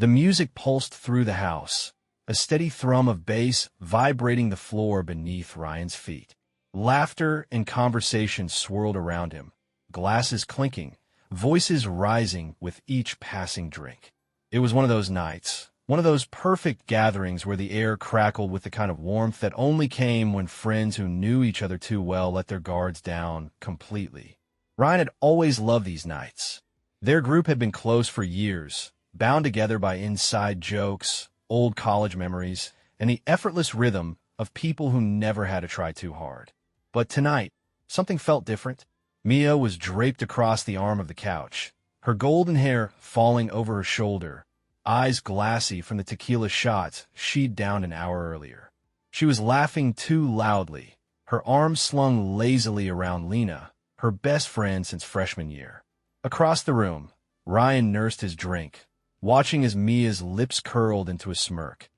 The music pulsed through the house, a steady thrum of bass vibrating the floor beneath Ryan's feet. Laughter and conversation swirled around him, glasses clinking, voices rising with each passing drink. It was one of those nights, one of those perfect gatherings where the air crackled with the kind of warmth that only came when friends who knew each other too well let their guards down completely. Ryan had always loved these nights. Their group had been close for years, bound together by inside jokes, old college memories, and the effortless rhythm of people who never had to try too hard. But tonight, something felt different. Mia was draped across the arm of the couch, her golden hair falling over her shoulder, eyes glassy from the tequila shots she'd downed an hour earlier. She was laughing too loudly, her arms slung lazily around Lena, her best friend since freshman year. Across the room, Ryan nursed his drink, watching as Mia's lips curled into a smirk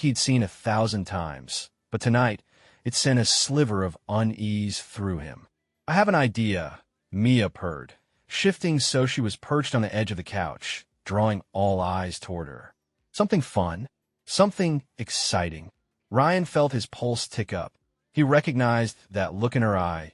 he'd seen 1,000 times, but tonight it sent a sliver of unease through him. "I have an idea," Mia purred, shifting so she was perched on the edge of the couch, drawing all eyes toward her. Something fun, something exciting. Ryan felt his pulse tick up. He recognized that look in her eye,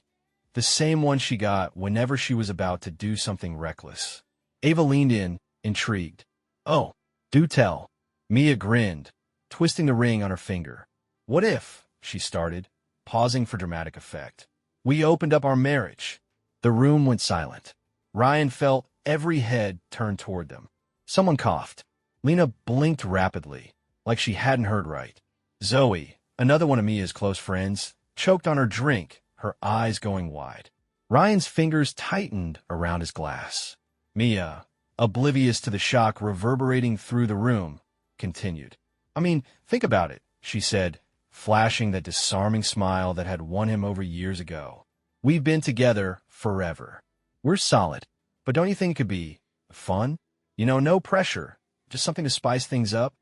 the same one she got whenever she was about to do something reckless. Ava leaned in, intrigued. "Oh, do tell." Mia grinned, twisting the ring on her finger. "What if," she started, pausing for dramatic effect, "we opened up our marriage?" The room went silent. Ryan felt every head turn toward them. Someone coughed. Lena blinked rapidly, like she hadn't heard right. Zoe, another one of Mia's close friends, choked on her drink, her eyes going wide. Ryan's fingers tightened around his glass. Mia, oblivious to the shock reverberating through the room, continued. "I mean, think about it," she said, flashing that disarming smile that had won him over years ago. "We've been together forever. We're solid, but don't you think it could be fun? You know, no pressure, just something to spice things up?"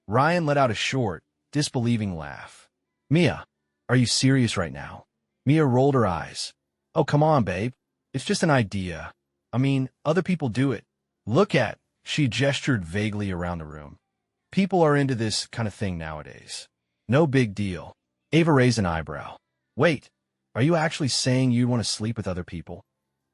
Ryan let out a short, disbelieving laugh. "Mia, are you serious right now?" Mia rolled her eyes. "Oh, come on, babe. It's just an idea. I mean, other people do it. Look at," she gestured vaguely around the room. "People are into this kind of thing nowadays. No big deal." Ava raised an eyebrow. "Wait, are you actually saying you want to sleep with other people?"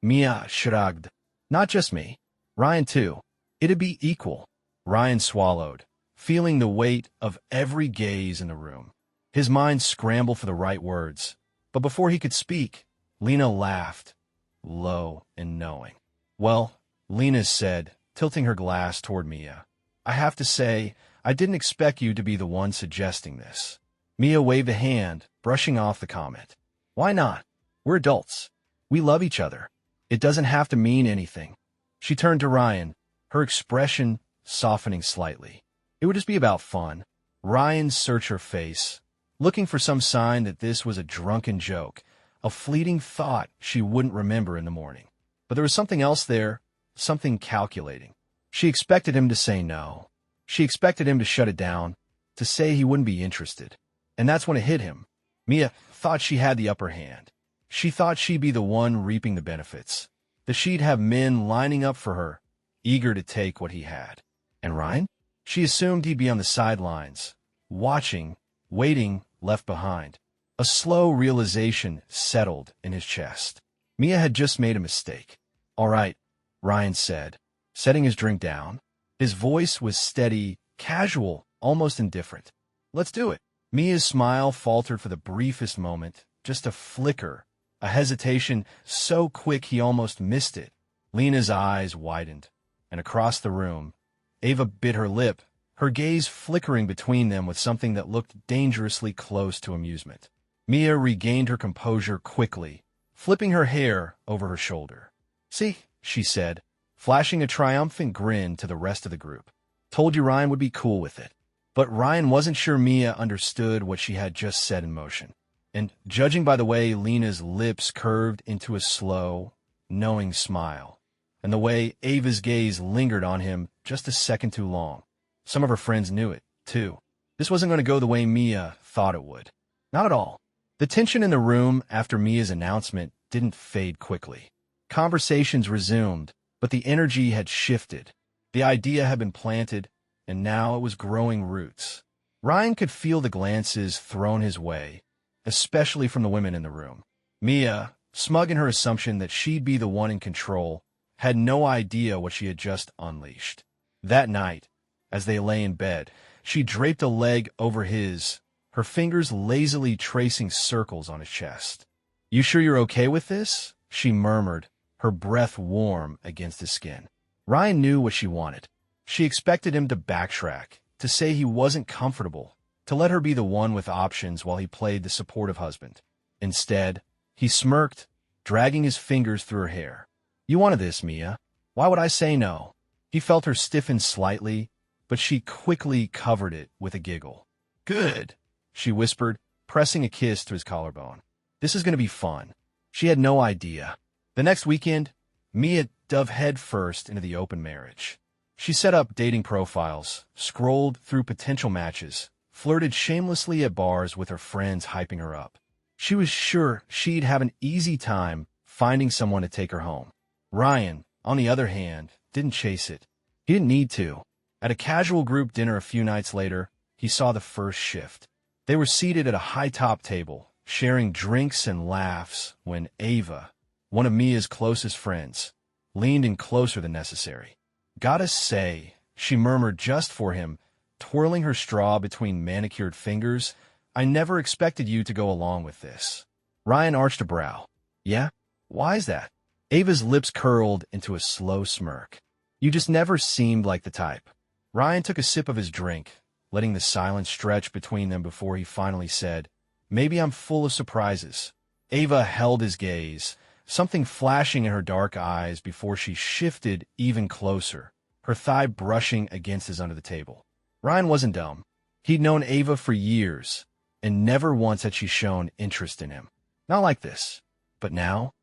Mia shrugged. "Not just me. Ryan, too. It'd be equal." Ryan swallowed, feeling the weight of every gaze in the room. His mind scrambled for the right words, but before he could speak, Lena laughed, low and knowing. "Well," Lena said, tilting her glass toward Mia, "I have to say, I didn't expect you to be the one suggesting this." Mia waved a hand, brushing off the comment. "Why not? We're adults. We love each other. It doesn't have to mean anything." She turned to Ryan, her expression softening slightly. "It would just be about fun." Ryan searched her face, looking for some sign that this was a drunken joke, a fleeting thought she wouldn't remember in the morning. But there was something else there, something calculating. She expected him to say no. She expected him to shut it down, to say he wouldn't be interested. And that's when it hit him. Mia thought she had the upper hand. She thought she'd be the one reaping the benefits, that she'd have men lining up for her, eager to take what he had. And Ryan? She assumed he'd be on the sidelines, watching, waiting, left behind. A slow realization settled in his chest. Mia had just made a mistake. "All right," Ryan said, setting his drink down. His voice was steady, casual, almost indifferent. "Let's do it." Mia's smile faltered for the briefest moment, just a flicker, a hesitation so quick he almost missed it. Lena's eyes widened, and across the room, Ava bit her lip, her gaze flickering between them with something that looked dangerously close to amusement. Mia regained her composure quickly, flipping her hair over her shoulder. "See," she said, flashing a triumphant grin to the rest of the group. "Told you Ryan would be cool with it." But Ryan wasn't sure Mia understood what she had just set in motion. And judging by the way Lena's lips curved into a slow, knowing smile, and the way Ava's gaze lingered on him just a second too long, some of her friends knew it, too. This wasn't going to go the way Mia thought it would. Not at all. The tension in the room after Mia's announcement didn't fade quickly. Conversations resumed, but the energy had shifted. The idea had been planted, and now it was growing roots. Ryan could feel the glances thrown his way, especially from the women in the room. Mia, smug in her assumption that she'd be the one in control, had no idea what she had just unleashed. That night, as they lay in bed, she draped a leg over his, her fingers lazily tracing circles on his chest. "You sure you're okay with this?" she murmured, her breath warm against his skin. Ryan knew what she wanted. She expected him to backtrack, to say he wasn't comfortable, to let her be the one with options while he played the supportive husband. Instead, he smirked, dragging his fingers through her hair. "You wanted this, Mia. Why would I say no?" He felt her stiffen slightly, but she quickly covered it with a giggle. "Good," she whispered, pressing a kiss to his collarbone. "This is going to be fun." She had no idea. The next weekend, Mia dove headfirst into the open marriage. She set up dating profiles, scrolled through potential matches, flirted shamelessly at bars with her friends hyping her up. She was sure she'd have an easy time finding someone to take her home. Ryan, on the other hand, didn't chase it. He didn't need to. At a casual group dinner a few nights later, he saw the first shift. They were seated at a high-top table, sharing drinks and laughs, when Ava, one of Mia's closest friends, leaned in closer than necessary. "Gotta say," she murmured just for him, twirling her straw between manicured fingers, "I never expected you to go along with this." Ryan arched a brow. "Yeah? Why's that?" Ava's lips curled into a slow smirk. "You just never seemed like the type." Ryan took a sip of his drink, letting the silence stretch between them before he finally said, "Maybe I'm full of surprises." Ava held his gaze, something flashing in her dark eyes before she shifted even closer, her thigh brushing against his under the table. Ryan wasn't dumb. He'd known Ava for years, and never once had she shown interest in him. Not like this. But now,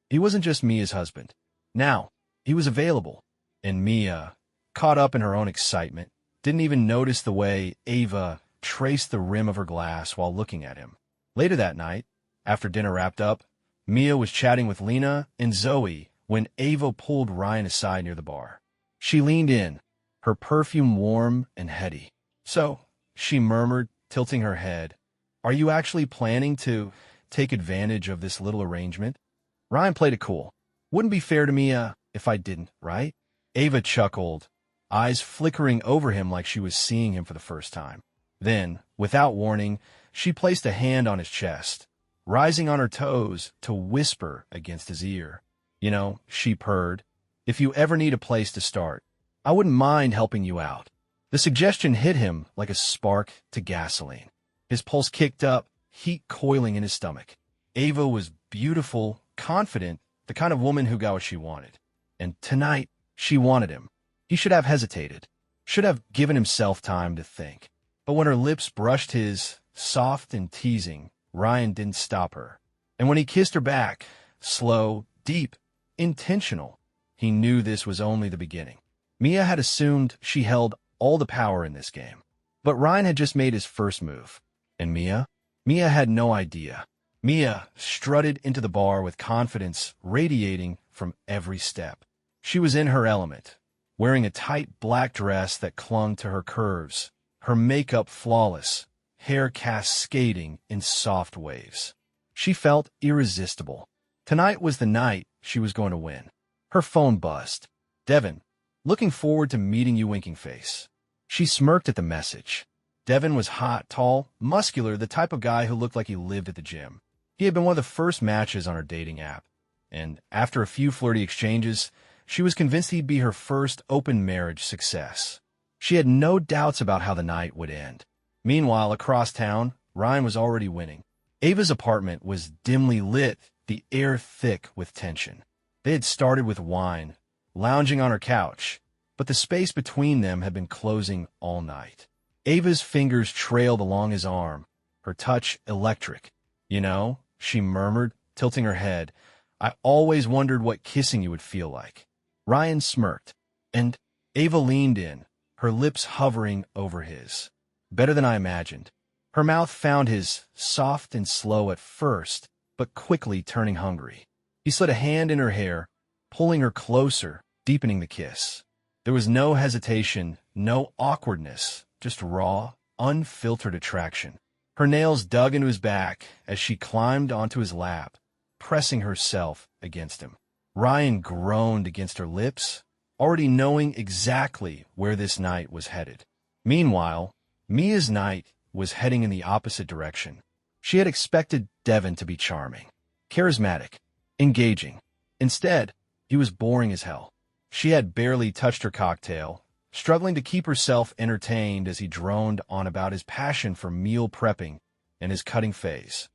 he wasn't just Mia's husband. Now, he was available. And Mia, caught up in her own excitement, didn't even notice the way Ava traced the rim of her glass while looking at him. Later that night, after dinner wrapped up, Mia was chatting with Lena and Zoe when Ava pulled Ryan aside near the bar. She leaned in, her perfume warm and heady. "So," she murmured, tilting her head, "are you actually planning to take advantage of this little arrangement?" Ryan played it cool. "Wouldn't be fair to Mia if I didn't, right?" Ava chuckled, eyes flickering over him like she was seeing him for the first time. Then, without warning, she placed a hand on his chest, rising on her toes to whisper against his ear. "You know," she purred, "if you ever need a place to start, I wouldn't mind helping you out." The suggestion hit him like a spark to gasoline. His pulse kicked up, heat coiling in his stomach. Ava was beautiful, confident, the kind of woman who got what she wanted. And tonight, she wanted him. He should have hesitated, should have given himself time to think. But when her lips brushed his, soft and teasing, Ryan didn't stop her. And when he kissed her back, slow, deep, intentional, he knew this was only the beginning. Mia had assumed she held all the power in this game. But Ryan had just made his first move. And Mia? Mia had no idea. Mia strutted into the bar with confidence radiating from every step. She was in her element, wearing a tight black dress that clung to her curves, her makeup flawless, hair cascading in soft waves. She felt irresistible. Tonight was the night she was going to win. Her phone buzzed. "Devin, looking forward to meeting you, winking face." She smirked at the message. Devin was hot, tall, muscular, the type of guy who looked like he lived at the gym. He had been one of the first matches on her dating app, and after a few flirty exchanges, she was convinced he'd be her first open marriage success. She had no doubts about how the night would end. Meanwhile, across town, Ryan was already winning. Ava's apartment was dimly lit, the air thick with tension. They had started with wine, lounging on her couch, but the space between them had been closing all night. Ava's fingers trailed along his arm, her touch electric. "You know," she murmured, tilting her head, "I always wondered what kissing you would feel like." Ryan smirked, and Ava leaned in, her lips hovering over his. Better than I imagined. Her mouth found his, soft and slow at first, but quickly turning hungry. He slid a hand in her hair, pulling her closer, deepening the kiss. There was no hesitation, no awkwardness, just raw, unfiltered attraction. Her nails dug into his back as she climbed onto his lap, pressing herself against him. Ryan groaned against her lips, already knowing exactly where this night was headed. Meanwhile, Mia's night was heading in the opposite direction. She had expected Devon to be charming, charismatic, engaging. Instead, he was boring as hell. She had barely touched her cocktail, struggling to keep herself entertained as he droned on about his passion for meal prepping and his cutting phase.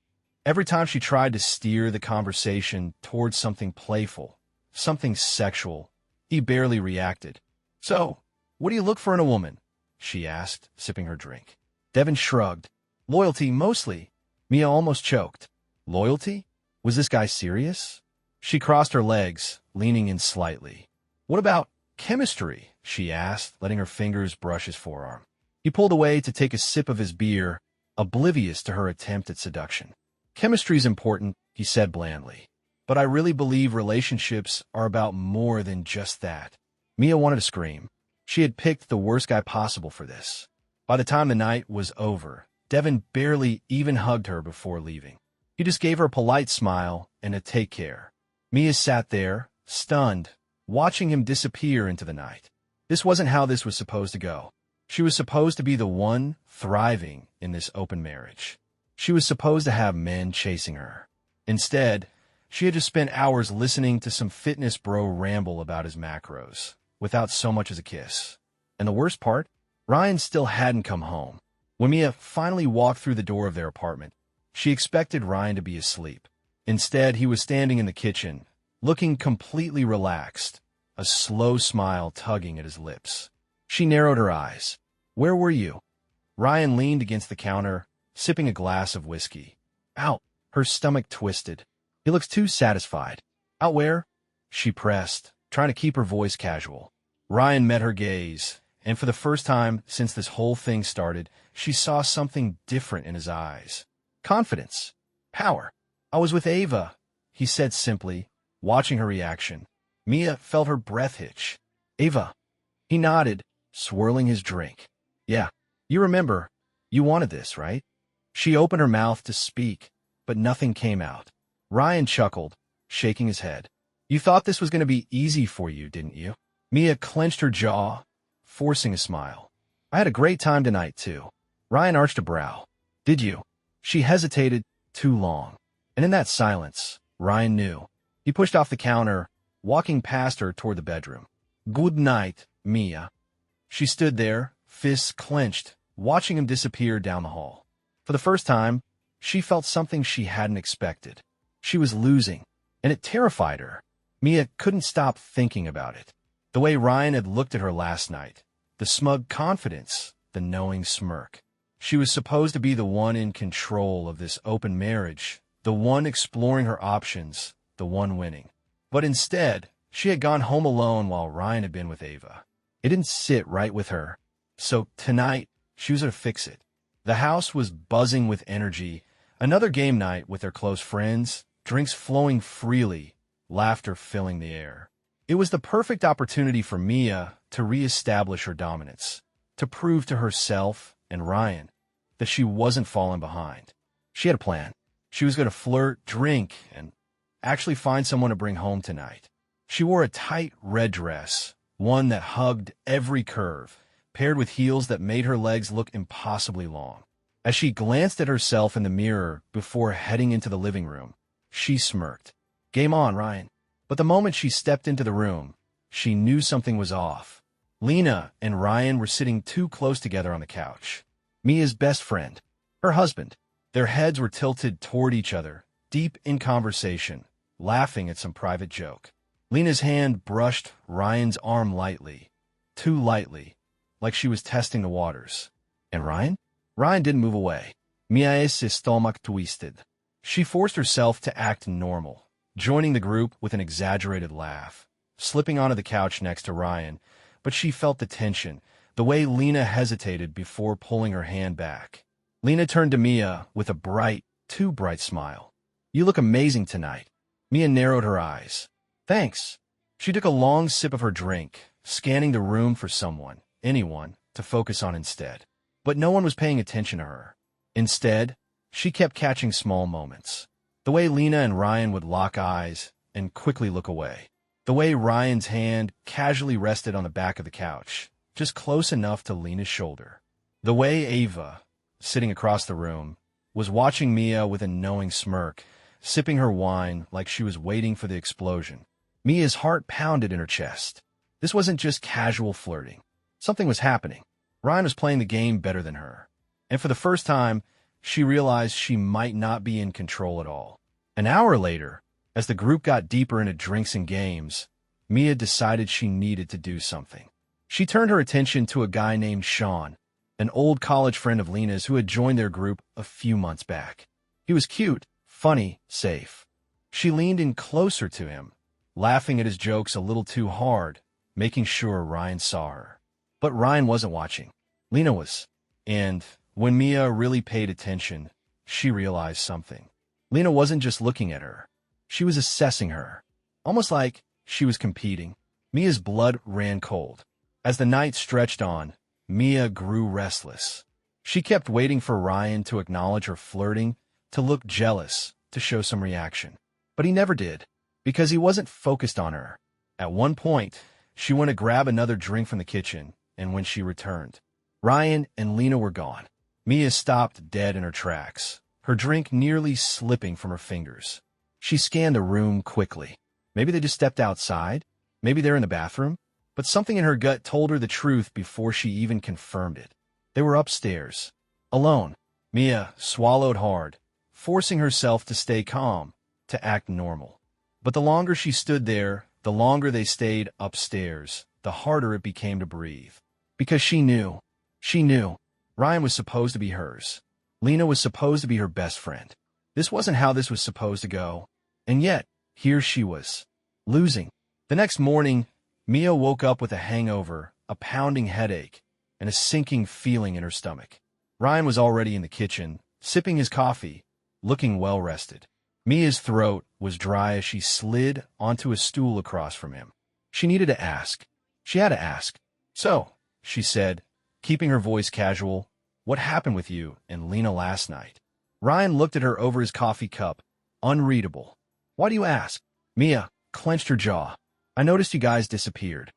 Every time she tried to steer the conversation towards something playful, something sexual, he barely reacted. "So, what do you look for in a woman?" she asked, sipping her drink. Devon shrugged. "Loyalty, mostly." Mia almost choked. Loyalty? Was this guy serious? She crossed her legs, leaning in slightly. "What about chemistry?" she asked, letting her fingers brush his forearm. He pulled away to take a sip of his beer, oblivious to her attempt at seduction. "Chemistry's important," he said blandly. "But I really believe relationships are about more than just that." Mia wanted to scream. She had picked the worst guy possible for this. By the time the night was over, Devon barely even hugged her before leaving. He just gave her a polite smile and a take care. Mia sat there, stunned, watching him disappear into the night. This wasn't how this was supposed to go. She was supposed to be the one thriving in this open marriage. She was supposed to have men chasing her. Instead, she had just spent hours listening to some fitness bro ramble about his macros, without so much as a kiss. And the worst part? Ryan still hadn't come home. When Mia finally walked through the door of their apartment, she expected Ryan to be asleep. Instead, he was standing in the kitchen, looking completely relaxed, a slow smile tugging at his lips. She narrowed her eyes. "Where were you?" Ryan leaned against the counter, sipping a glass of whiskey. "Out." Her stomach twisted. "He looks too satisfied." "Out where?" She pressed, trying to keep her voice casual. Ryan met her gaze, and for the first time since this whole thing started, she saw something different in his eyes. Confidence. Power. "I was with Ava," he said simply, watching her reaction. Mia felt her breath hitch. "Ava." He nodded, swirling his drink. "Yeah, you remember. You wanted this, right?" She opened her mouth to speak, but nothing came out. Ryan chuckled, shaking his head. "You thought this was going to be easy for you, didn't you?" Mia clenched her jaw, forcing a smile. "I had a great time tonight, too." Ryan arched a brow. "Did you?" She hesitated too long. And in that silence, Ryan knew. He pushed off the counter, walking past her toward the bedroom. "Good night, Mia." She stood there, fists clenched, watching him disappear down the hall. For the first time, she felt something she hadn't expected. She was losing, and it terrified her. Mia couldn't stop thinking about it. The way Ryan had looked at her last night, the smug confidence, the knowing smirk. She was supposed to be the one in control of this open marriage, the one exploring her options, the one winning. But instead, she had gone home alone while Ryan had been with Ava. It didn't sit right with her. So tonight, she was going to fix it. The house was buzzing with energy, another game night with their close friends, drinks flowing freely, laughter filling the air. It was the perfect opportunity for Mia to reestablish her dominance, to prove to herself and Ryan that she wasn't falling behind. She had a plan. She was going to flirt, drink, and actually find someone to bring home tonight. She wore a tight red dress, one that hugged every curve, paired with heels that made her legs look impossibly long. As she glanced at herself in the mirror before heading into the living room, she smirked. "Game on, Ryan." But the moment she stepped into the room, she knew something was off. Lena and Ryan were sitting too close together on the couch. Mia's best friend, her husband. Their heads were tilted toward each other, deep in conversation, laughing at some private joke. Lena's hand brushed Ryan's arm lightly, too lightly, like she was testing the waters. And Ryan? Ryan didn't move away. Mia's stomach twisted. She forced herself to act normal, joining the group with an exaggerated laugh, slipping onto the couch next to Ryan, but she felt the tension, the way Lena hesitated before pulling her hand back. Lena turned to Mia with a bright, too bright smile. "You look amazing tonight." Mia narrowed her eyes. "Thanks." She took a long sip of her drink, scanning the room for someone, anyone, to focus on instead. But no one was paying attention to her. Instead, she kept catching small moments. The way Lena and Ryan would lock eyes and quickly look away. The way Ryan's hand casually rested on the back of the couch, just close enough to Lena's shoulder. The way Ava, sitting across the room, was watching Mia with a knowing smirk, sipping her wine like she was waiting for the explosion. Mia's heart pounded in her chest. This wasn't just casual flirting. Something was happening. Ryan was playing the game better than her. And for the first time, she realized she might not be in control at all. An hour later, as the group got deeper into drinks and games, Mia decided she needed to do something. She turned her attention to a guy named Sean, an old college friend of Lena's who had joined their group a few months back. He was cute, funny, safe. She leaned in closer to him, laughing at his jokes a little too hard, making sure Ryan saw her. But Ryan wasn't watching. Lena was. And when Mia really paid attention, she realized something. Lena wasn't just looking at her. She was assessing her, almost like she was competing. Mia's blood ran cold. As the night stretched on, Mia grew restless. She kept waiting for Ryan to acknowledge her flirting, to look jealous, to show some reaction. But he never did, because he wasn't focused on her. At one point, she went to grab another drink from the kitchen, and when she returned, Ryan and Lena were gone. Mia stopped dead in her tracks, her drink nearly slipping from her fingers. She scanned the room quickly. Maybe they just stepped outside. Maybe they're in the bathroom. But something in her gut told her the truth before she even confirmed it. They were upstairs, alone. Mia swallowed hard, forcing herself to stay calm, to act normal. But the longer she stood there, the longer they stayed upstairs, the harder it became to breathe. Because she knew, Ryan was supposed to be hers. Lena was supposed to be her best friend. This wasn't how this was supposed to go. And yet, here she was, losing. The next morning, Mia woke up with a hangover, a pounding headache, and a sinking feeling in her stomach. Ryan was already in the kitchen, sipping his coffee, looking well-rested. Mia's throat was dry as she slid onto a stool across from him. She needed to ask. She had to ask. "So," she said, keeping her voice casual, "what happened with you and Lena last night?" Ryan looked at her over his coffee cup, unreadable. "Why do you ask?" Mia clenched her jaw. "I noticed you guys disappeared."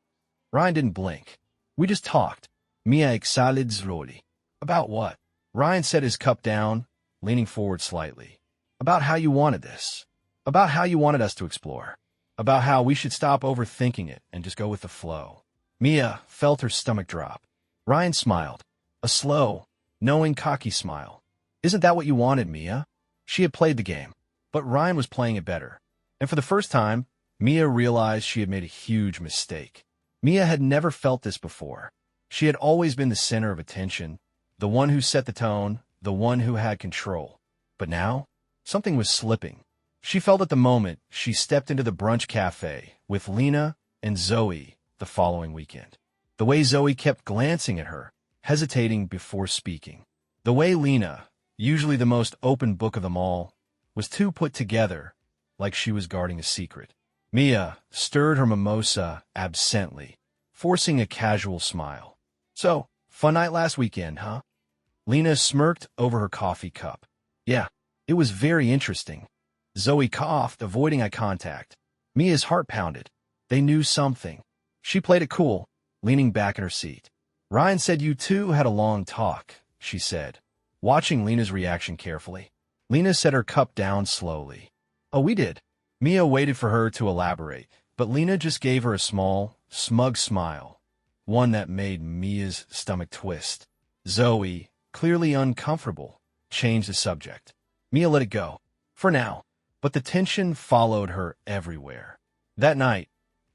Ryan didn't blink. "We just talked." Mia exhaled slowly. "About what?" Ryan set his cup down, leaning forward slightly. "About how you wanted this. About how you wanted us to explore. About how we should stop overthinking it and just go with the flow." Mia felt her stomach drop. Ryan smiled. A slow, knowing, cocky smile. "Isn't that what you wanted, Mia?" She had played the game, but Ryan was playing it better. And for the first time, Mia realized she had made a huge mistake. Mia had never felt this before. She had always been the center of attention, the one who set the tone, the one who had control. But now, something was slipping. She felt at the moment she stepped into the brunch cafe with Lena and Zoe the following weekend. The way Zoe kept glancing at her, hesitating before speaking. The way Lena, usually the most open book of them all, was too put together, like she was guarding a secret. Mia stirred her mimosa absently, forcing a casual smile. "So, fun night last weekend, huh?" Lena smirked over her coffee cup. "Yeah, it was very interesting." Zoe coughed, avoiding eye contact. Mia's heart pounded. They knew something. She played it cool, leaning back in her seat. "Ryan said you two had a long talk," she said, watching Lena's reaction carefully. Lena set her cup down slowly. "Oh, we did." Mia waited for her to elaborate, but Lena just gave her a small, smug smile, one that made Mia's stomach twist. Zoe, clearly uncomfortable, changed the subject. Mia let it go, for now, but the tension followed her everywhere. That night,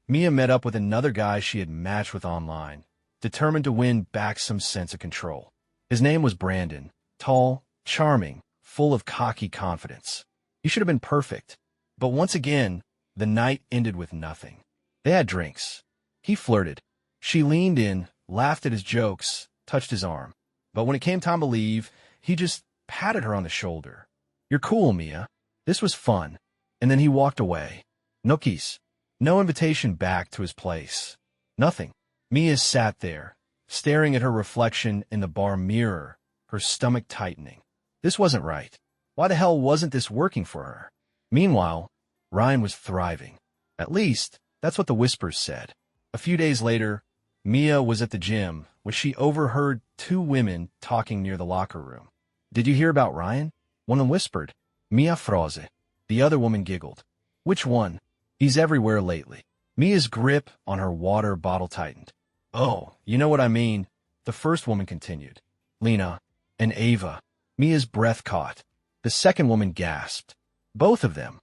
Mia met up with another guy she had matched with online, determined to win back some sense of control. His name was Brandon, tall, charming, full of cocky confidence. He should have been perfect. But once again, the night ended with nothing. They had drinks. He flirted. She leaned in, laughed at his jokes, touched his arm. But when it came time to leave, he just patted her on the shoulder. "You're cool, Mia. This was fun." And then he walked away. No keys. No invitation back to his place. Nothing. Mia sat there, staring at her reflection in the bar mirror, her stomach tightening. This wasn't right. Why the hell wasn't this working for her? Meanwhile, Ryan was thriving. At least, that's what the whispers said. A few days later, Mia was at the gym when she overheard two women talking near the locker room. "Did you hear about Ryan?" One of them whispered. "Mia froze." The other woman giggled. "Which one?" "He's everywhere lately." Mia's grip on her water bottle tightened. "Oh, you know what I mean," the first woman continued. "Lena and Ava." Mia's breath caught. The second woman gasped. "Both of them."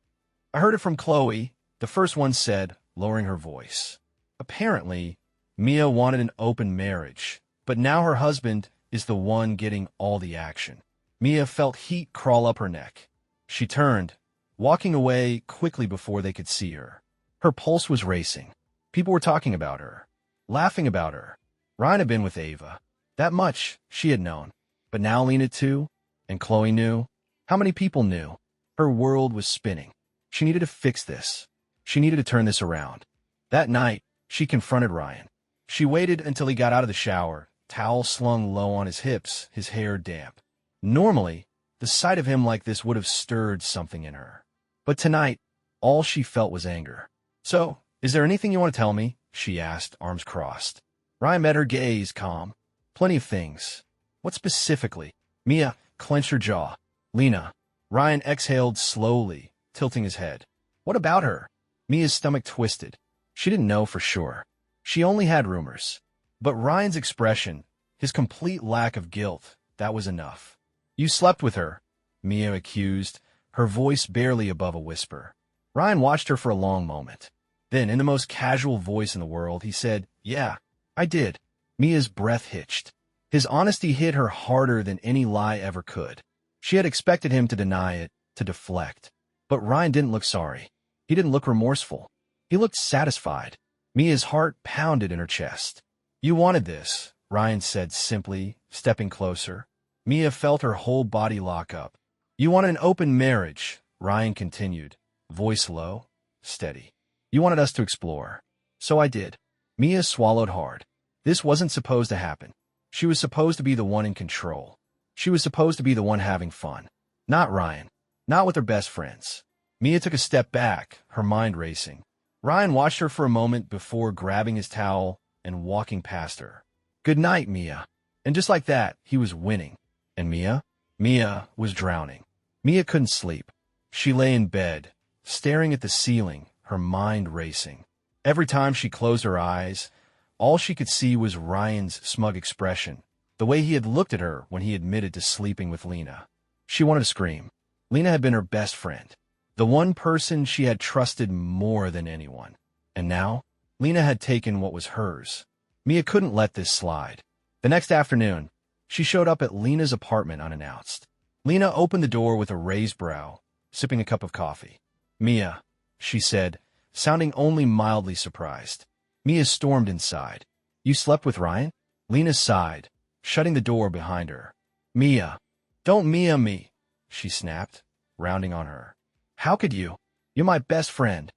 "I heard it from Chloe," the first one said, lowering her voice. Apparently, Mia wanted an open marriage, but now her husband is the one getting all the action. Mia felt heat crawl up her neck. She turned, walking away quickly before they could see her. Her pulse was racing. People were talking about her, laughing about her. Ryan had been with Ava. That much she had known. But now Lena too, and Chloe knew. How many people knew? Her world was spinning. She needed to fix this. She needed to turn this around. That night, she confronted Ryan. She waited until he got out of the shower, towel slung low on his hips, his hair damp. Normally, the sight of him like this would have stirred something in her. But tonight, all she felt was anger. "So, is there anything you want to tell me?" she asked, arms crossed. Ryan met her gaze, calm. "Plenty of things." "What specifically?" Mia clenched her jaw. "Lena." Ryan exhaled slowly, tilting his head. "What about her?" Mia's stomach twisted. She didn't know for sure. She only had rumors. But Ryan's expression, his complete lack of guilt, that was enough. "You slept with her," Mia accused, her voice barely above a whisper. Ryan watched her for a long moment. Then, in the most casual voice in the world, he said, "Yeah, I did." Mia's breath hitched. His honesty hit her harder than any lie ever could. She had expected him to deny it, to deflect. But Ryan didn't look sorry. He didn't look remorseful. He looked satisfied. Mia's heart pounded in her chest. "You wanted this," Ryan said simply, stepping closer. Mia felt her whole body lock up. "You wanted an open marriage," Ryan continued, voice low, steady. "You wanted us to explore. So I did." Mia swallowed hard. This wasn't supposed to happen. She was supposed to be the one in control. She was supposed to be the one having fun. Not Ryan. Not with her best friends. Mia took a step back, her mind racing. Ryan watched her for a moment before grabbing his towel and walking past her. "Good night, Mia." And just like that, he was winning. And Mia? Mia was drowning. Mia couldn't sleep. She lay in bed, staring at the ceiling, her mind racing. Every time she closed her eyes, all she could see was Ryan's smug expression, the way he had looked at her when he admitted to sleeping with Lena. She wanted to scream. Lena had been her best friend, the one person she had trusted more than anyone. And now, Lena had taken what was hers. Mia couldn't let this slide. The next afternoon, she showed up at Lena's apartment unannounced. Lena opened the door with a raised brow, sipping a cup of coffee. "Mia," she said, sounding only mildly surprised. Mia stormed inside. "You slept with Ryan?" Lena sighed, shutting the door behind her. "Mia, don't Mia me," she snapped, rounding on her. "How could you? You're my best friend."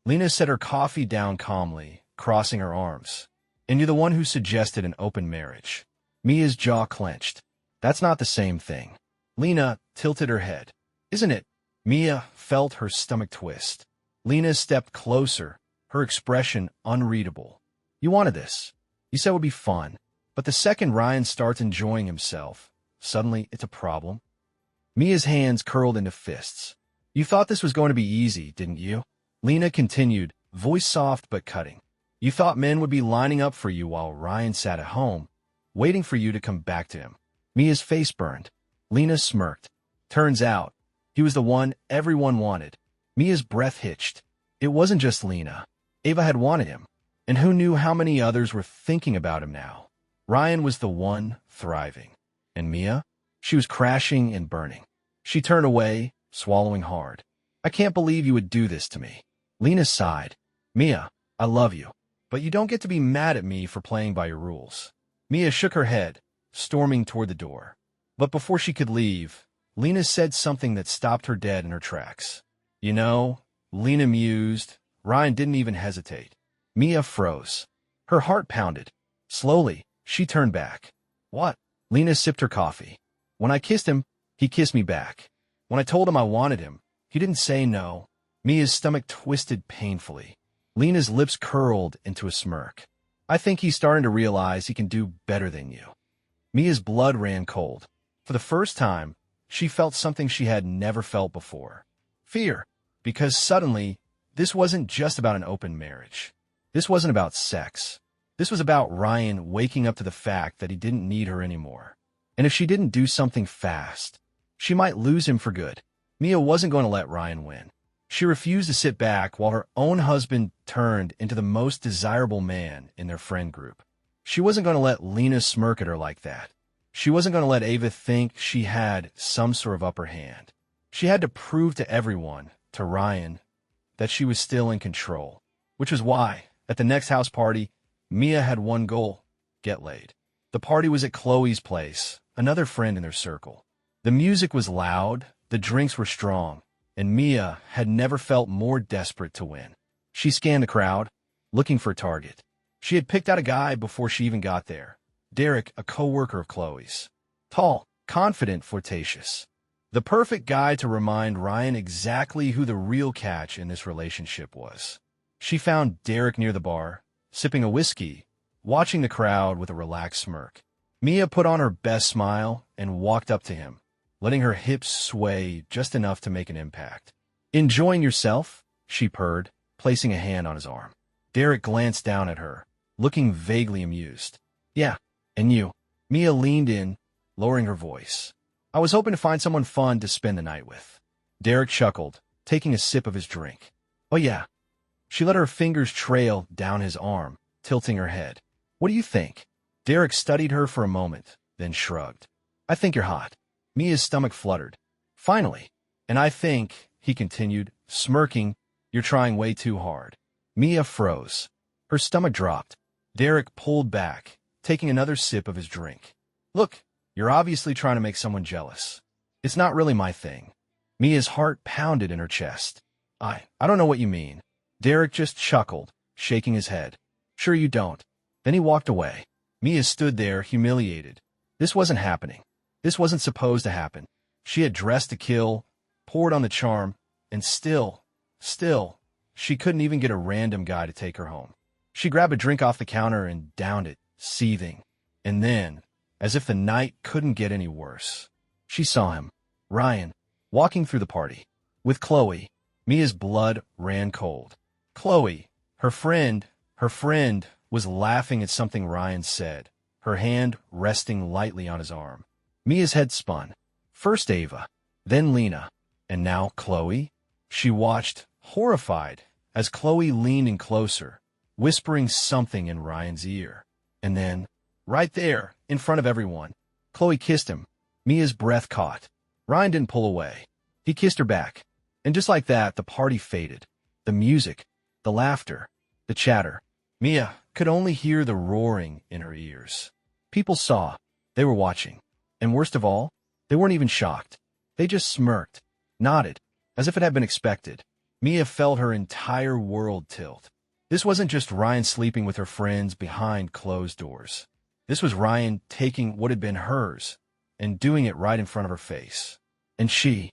Lena set her coffee down calmly, crossing her arms. "And you're the one who suggested an open marriage." Mia's jaw clenched. "That's not the same thing." Lena tilted her head. "Isn't it?" Mia felt her stomach twist. Lena stepped closer, her expression unreadable. "You wanted this. You said it would be fun. But the second Ryan starts enjoying himself, suddenly it's a problem." Mia's hands curled into fists. "You thought this was going to be easy, didn't you?" Lena continued, voice soft but cutting. "You thought men would be lining up for you while Ryan sat at home, waiting for you to come back to him." Mia's face burned. Lena smirked. "Turns out, he was the one everyone wanted." Mia's breath hitched. It wasn't just Lena. Ava had wanted him. And who knew how many others were thinking about him now? Ryan was the one thriving. And Mia? She was crashing and burning. She turned away, swallowing hard. "I can't believe you would do this to me." Lena sighed. "Mia, I love you. But you don't get to be mad at me for playing by your rules." Mia shook her head, storming toward the door. But before she could leave, Lena said something that stopped her dead in her tracks. "You know," Lena mused. Ryan didn't even hesitate. Mia froze. Her heart pounded. Slowly, she turned back. What? Lena sipped her coffee. When I kissed him, he kissed me back. When I told him I wanted him, he didn't say no. Mia's stomach twisted painfully. Lena's lips curled into a smirk. I think he's starting to realize he can do better than you. Mia's blood ran cold. For the first time, she felt something she had never felt before. Fear. Because suddenly, this wasn't just about an open marriage. This wasn't about sex. This was about Ryan waking up to the fact that he didn't need her anymore. And if she didn't do something fast, she might lose him for good. Mia wasn't going to let Ryan win. She refused to sit back while her own husband turned into the most desirable man in their friend group. She wasn't going to let Lena smirk at her like that. She wasn't going to let Ava think she had some sort of upper hand. She had to prove to everyone, to Ryan, that she was still in control. Which was why, at the next house party, Mia had one goal: get laid. The party was at Chloe's place, another friend in their circle. The music was loud, the drinks were strong, and Mia had never felt more desperate to win. She scanned the crowd, looking for a target. She had picked out a guy before she even got there. Derek, a co-worker of Chloe's. Tall, confident, flirtatious. The perfect guy to remind Ryan exactly who the real catch in this relationship was. She found Derek near the bar, sipping a whiskey, watching the crowd with a relaxed smirk. Mia put on her best smile and walked up to him, letting her hips sway just enough to make an impact. Enjoying yourself? She purred, placing a hand on his arm. Derek glanced down at her, looking vaguely amused. Yeah, and you? Mia leaned in, lowering her voice. I was hoping to find someone fun to spend the night with. Derek chuckled, taking a sip of his drink. Oh yeah. She let her fingers trail down his arm, tilting her head. What do you think? Derek studied her for a moment, then shrugged. I think you're hot. Mia's stomach fluttered. Finally. And I think, he continued, smirking, you're trying way too hard. Mia froze. Her stomach dropped. Derek pulled back, taking another sip of his drink. Look, you're obviously trying to make someone jealous. It's not really my thing. Mia's heart pounded in her chest. I don't know what you mean. Derek just chuckled, shaking his head. Sure you don't. Then he walked away. Mia stood there, humiliated. This wasn't happening. This wasn't supposed to happen. She had dressed to kill, poured on the charm, and still, she couldn't even get a random guy to take her home. She grabbed a drink off the counter and downed it, seething. And then, as if the night couldn't get any worse, she saw him, Ryan, walking through the party. With Chloe. Mia's blood ran cold. Chloe, her friend, was laughing at something Ryan said, her hand resting lightly on his arm. Mia's head spun. First Ava, then Lena, and now Chloe? She watched, horrified, as Chloe leaned in closer, whispering something in Ryan's ear. And then, right there, in front of everyone, Chloe kissed him. Mia's breath caught. Ryan didn't pull away. He kissed her back. And just like that, the party faded. The music, the laughter, the chatter. Mia could only hear the roaring in her ears. People saw. They were watching. And worst of all, they weren't even shocked. They just smirked, nodded, as if it had been expected. Mia felt her entire world tilt. This wasn't just Ryan sleeping with her friends behind closed doors. This was Ryan taking what had been hers and doing it right in front of her face. And she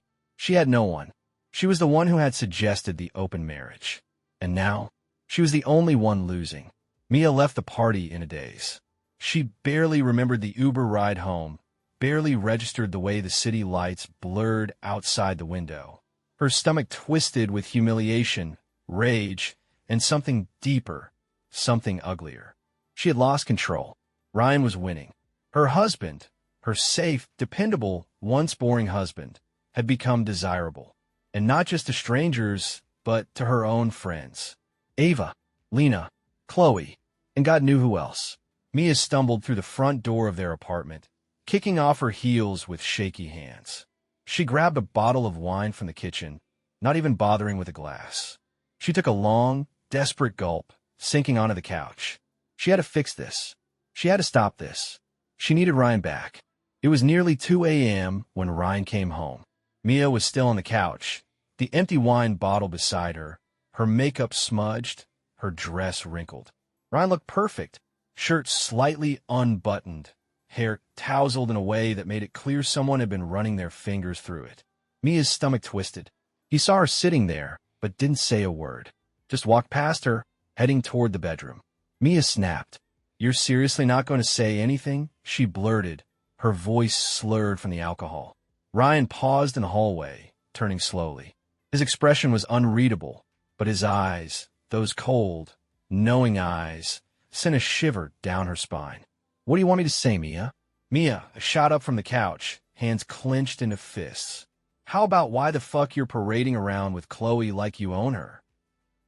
had no one. She was the one who had suggested the open marriage. And now, she was the only one losing. Mia left the party in a daze. She barely remembered the Uber ride home, barely registered the way the city lights blurred outside the window. Her stomach twisted with humiliation, rage, and something deeper, something uglier. She had lost control. Ryan was winning. Her husband, her safe, dependable, once boring husband, had become desirable. And not just to strangers, but to her own friends. Ava, Lena, Chloe, and God knew who else. Mia stumbled through the front door of their apartment, kicking off her heels with shaky hands. She grabbed a bottle of wine from the kitchen, not even bothering with a glass. She took a long, desperate gulp, sinking onto the couch. She had to fix this. She had to stop this. She needed Ryan back. It was nearly 2 a.m. when Ryan came home. Mia was still on the couch, the empty wine bottle beside her, her makeup smudged, her dress wrinkled. Ryan looked perfect, shirt slightly unbuttoned, hair tousled in a way that made it clear someone had been running their fingers through it. Mia's stomach twisted. He saw her sitting there, but didn't say a word. Just walked past her, heading toward the bedroom. Mia snapped. "You're seriously not going to say anything?" she blurted, her voice slurred from the alcohol. Ryan paused in the hallway, turning slowly. His expression was unreadable, but his eyes, those cold, knowing eyes, sent a shiver down her spine. "What do you want me to say, Mia?" Mia shot up from the couch, hands clenched into fists. "How about why the fuck you're parading around with Chloe like you own her?"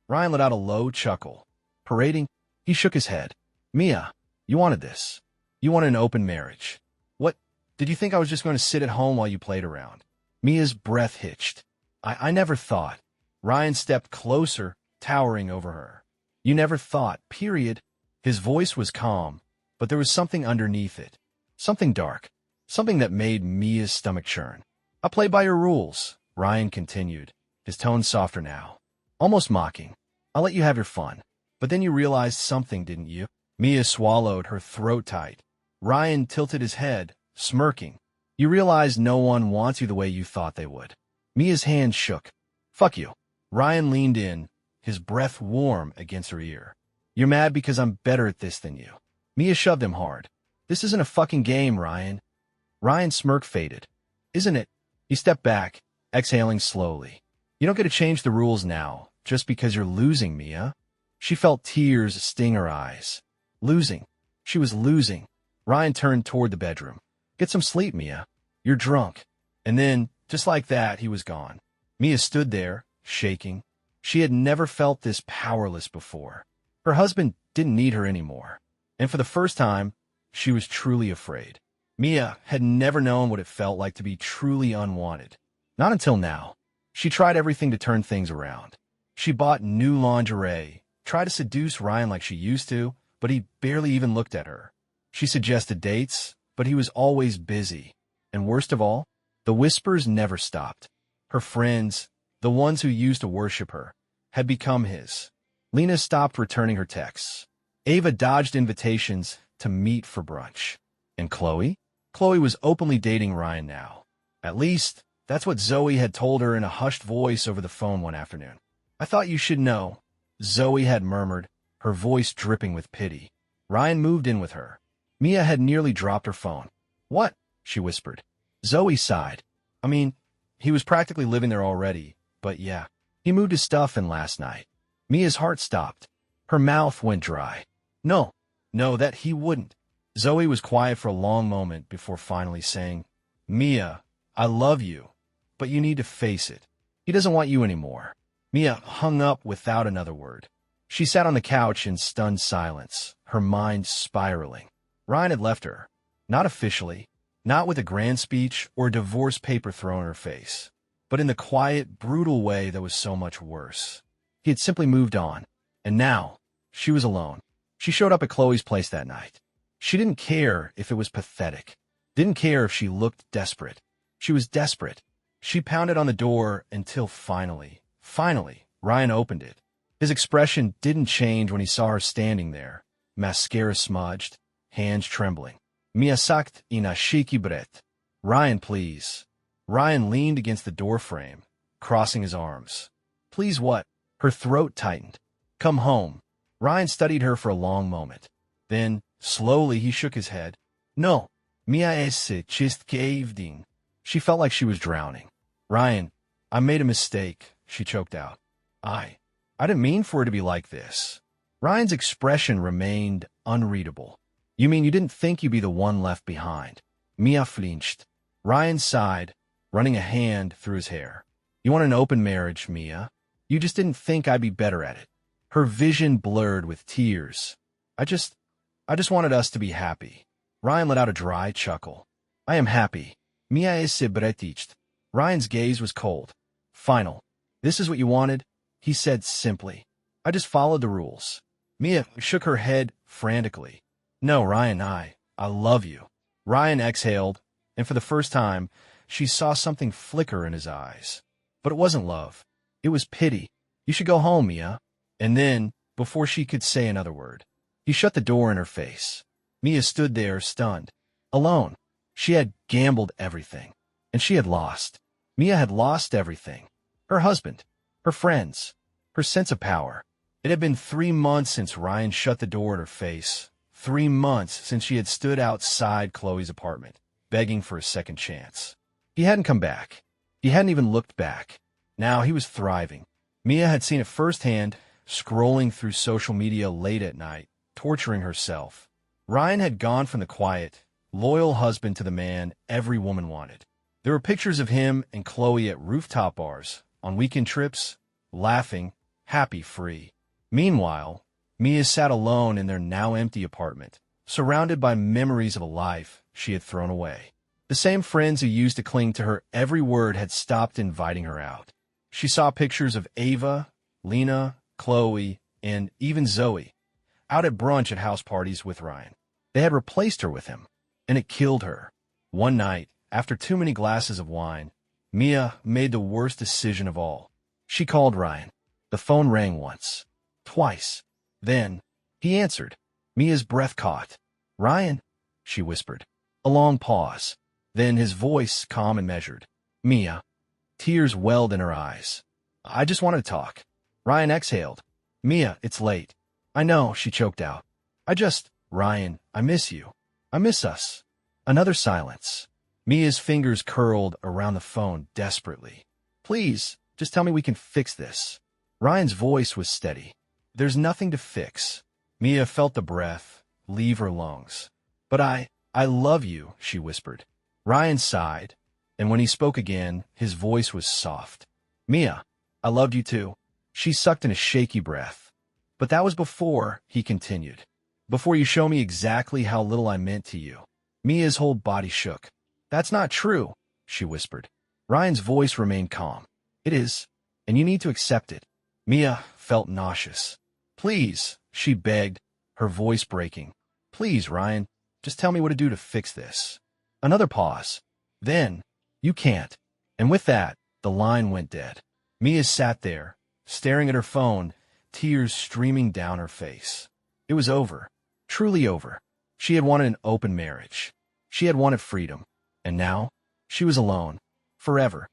Ryan let out a low chuckle. "Parading?" He shook his head. "Mia, you wanted this. You wanted an open marriage. What, did you think I was just going to sit at home while you played around?" Mia's breath hitched. I never thought." Ryan stepped closer, towering over her. "You never thought, period." His voice was calm, but there was something underneath it. Something dark. Something that made Mia's stomach churn. "I play by your rules," Ryan continued, his tone softer now. Almost mocking. "I'll let you have your fun. But then you realized something, didn't you?" Mia swallowed, her throat tight. Ryan tilted his head, smirking. "You realized no one wants you the way you thought they would." Mia's hand shook. "Fuck you." Ryan leaned in, his breath warm against her ear. "You're mad because I'm better at this than you." Mia shoved him hard. "This isn't a fucking game, Ryan." Ryan's smirk faded. "Isn't it?" He stepped back, exhaling slowly. "You don't get to change the rules now, just because you're losing, Mia." She felt tears sting her eyes. Losing. She was losing. Ryan turned toward the bedroom. "Get some sleep, Mia. You're drunk." And then, just like that, he was gone. Mia stood there, shaking. She had never felt this powerless before. Her husband didn't need her anymore. And for the first time, she was truly afraid. Mia had never known what it felt like to be truly unwanted. Not until now. She tried everything to turn things around. She bought new lingerie, tried to seduce Ryan like she used to, but he barely even looked at her. She suggested dates, but he was always busy. And worst of all, the whispers never stopped. Her friends, the ones who used to worship her, had become his. Lena stopped returning her texts. Ava dodged invitations to meet for brunch. And Chloe? Chloe was openly dating Ryan now. At least, that's what Zoe had told her in a hushed voice over the phone one afternoon. "I thought you should know," Zoe had murmured, her voice dripping with pity. Ryan moved in with her. Mia had nearly dropped her phone. "What?" she whispered. Zoe sighed. "I mean, he was practically living there already, but yeah. He moved his stuff in last night." Mia's heart stopped. Her mouth went dry. No, that he wouldn't." Zoe was quiet for a long moment before finally saying, "Mia, I love you, but you need to face it. He doesn't want you anymore." Mia hung up without another word. She sat on the couch in stunned silence, her mind spiraling. Ryan had left her. Not officially, not with a grand speech or a divorce paper thrown in her face, but in the quiet, brutal way that was so much worse. He had simply moved on, and now she was alone. She showed up at Chloe's place that night. She didn't care if it was pathetic, didn't care if she looked desperate. She was desperate. She pounded on the door until finally, Ryan opened it. His expression didn't change when he saw her standing there, mascara smudged, hands trembling. "Mia sagt ina shiki bret." "Ryan, please." Ryan leaned against the doorframe, crossing his arms. "Please what?" Her throat tightened. "Come home." Ryan studied her for a long moment. Then, slowly, he shook his head. "No. Mia esse chist caved. She felt like she was drowning. "Ryan, I made a mistake," she choked out. I didn't mean for it to be like this." Ryan's expression remained unreadable. "You mean you didn't think you'd be the one left behind?" Mia flinched. Ryan sighed, running a hand through his hair. "You want an open marriage, Mia? You just didn't think I'd be better at it." Her vision blurred with tears. I just wanted us to be happy." Ryan let out a dry chuckle. "I am happy. Mia esse brettiched." Ryan's gaze was cold. "Final. This is what you wanted?" he said simply. "I just followed the rules." Mia shook her head frantically. "No, Ryan, I love you." Ryan exhaled, and for the first time, she saw something flicker in his eyes. But it wasn't love. It was pity. "You should go home, Mia." And then, before she could say another word, He shut the door in her face. Mia stood there, stunned. Alone. She had gambled everything. And she had lost. Mia had lost everything. Her husband. Her friends. Her sense of power. It had been 3 months since Ryan shut the door in her face. 3 months since she had stood outside Chloe's apartment, begging for a second chance. He hadn't come back. He hadn't even looked back. Now he was thriving. Mia had seen it firsthand, scrolling through social media late at night, torturing herself. Ryan had gone from the quiet, loyal husband to the man every woman wanted. There were pictures of him and Chloe at rooftop bars, on weekend trips, laughing, happy, free. Meanwhile, Mia sat alone in their now empty apartment, surrounded by memories of a life she had thrown away. The same friends who used to cling to her every word had stopped inviting her out. She saw pictures of Ava, Lena, Chloe, and even Zoe, out at brunch at house parties with Ryan. They had replaced her with him, and it killed her. One night, after too many glasses of wine, Mia made the worst decision of all. She called Ryan. The phone rang once, twice. Then, he answered. Mia's breath caught. "Ryan," she whispered. A long pause. Then his voice calm and measured. "Mia." Tears welled in her eyes. "I just wanted to talk." Ryan exhaled. "Mia, it's late." "I know," she choked out. Ryan, I miss you. I miss us." Another silence. Mia's fingers curled around the phone desperately. "Please, just tell me we can fix this." Ryan's voice was steady. "There's nothing to fix." Mia felt the breath leave her lungs. "But I love you," she whispered. Ryan sighed, and when he spoke again, his voice was soft. "Mia, I loved you too." She sucked in a shaky breath. "But that was before," he continued. "Before you show me exactly how little I meant to you." Mia's whole body shook. "That's not true," she whispered. Ryan's voice remained calm. "It is, and you need to accept it." Mia felt nauseous. "Please," she begged, her voice breaking. "Please, Ryan, just tell me what to do to fix this." Another pause. Then, "You can't." And with that, the line went dead. Mia sat there, staring at her phone, tears streaming down her face. It was over. Truly over. She had wanted an open marriage. She had wanted freedom. And now, she was alone. Forever.